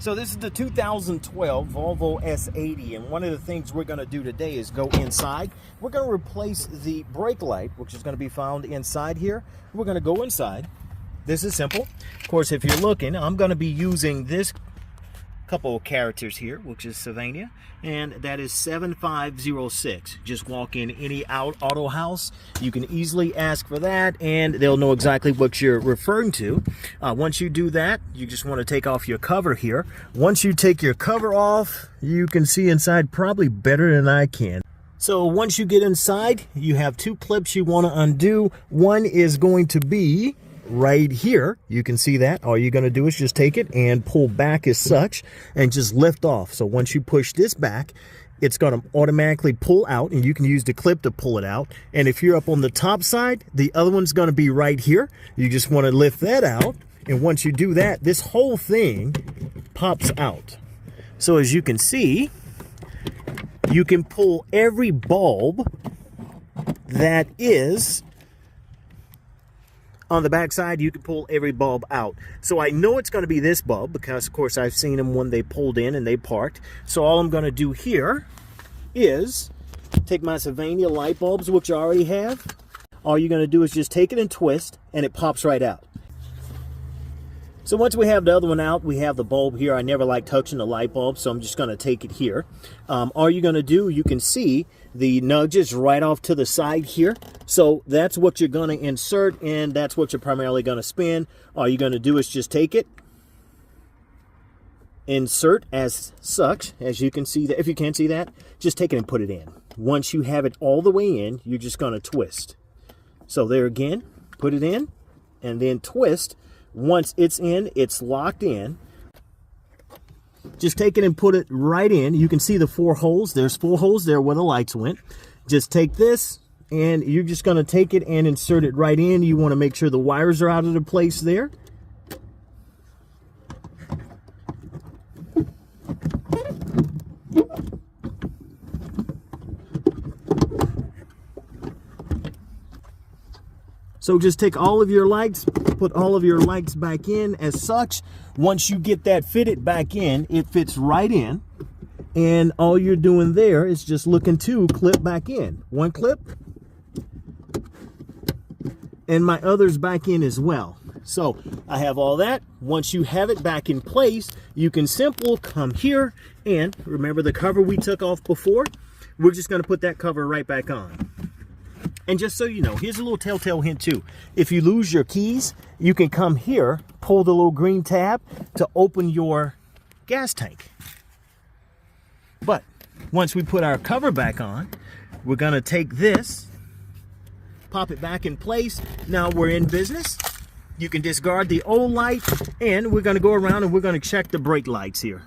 So this is the 2012 Volvo S80, and one of the things we're going to do today is go inside. We're going to replace the brake light, which is going to be found inside here. We're going to go inside. This is simple. Of course, if you're looking, I'm going to be using this couple of characters here, which is Savannah, and that is 7506. Just walk in any auto house, you can easily ask for that, and they'll know exactly what you're referring to. Once you do that, you just want to take off your cover here. Once you take your cover off, you can see inside probably better than I can. So once you get inside, you have two clips you want to undo. One is going to be right here. You can see that. All you're going to do is just take it and pull back as such and just lift off. So once you push this back, it's going to automatically pull out, and you can use the clip to pull it out. And if you're up on the top side, the other one's going to be right here. You just want to lift that out, and once you do that, this whole thing pops out. So as you can see, you can pull every bulb that is on the back side. You can pull every bulb out. So I know it's going to be this bulb because, of course, I've seen them when they pulled in and they parked. So all I'm going to do here is take my Savannah light bulbs, which I already have. All you're going to do is just take it and twist, and it pops right out. So once we have the other one out, we have the bulb here. I never like touching the light bulb, so I'm just going to take it here. All you're going to do, you can see the nudges right off to the side here. So that's what you're going to insert, and that's what you're primarily going to spin. All you're going to do is just take it, insert as such, as you can see that. If you can't see that, just take it and put it in. Once you have it all the way in, you're just going to twist. So there again, put it in, and then twist. Once it's in, it's locked in. Just take it and put it right in. You can see the 4 holes. There's 4 holes there where the lights went. Just take this, and you're just going to take it and insert it right in. You want to make sure the wires are out of the place there. So just take all of your lights, put all of your lights back in as such. Once you get that fitted back in, it fits right in. And all you're doing there is just looking to clip back in. One clip. And my other's back in as well. So I have all that. Once you have it back in place, you can simply come here, and remember the cover we took off before? We're just going to put that cover right back on. And just so you know, here's a little telltale hint too. If you lose your keys, you can come here, pull the little green tab to open your gas tank. But once we put our cover back on, we're going to take this, pop it back in place. Now we're in business. You can discard the old light, and we're going to go around and we're going to check the brake lights here.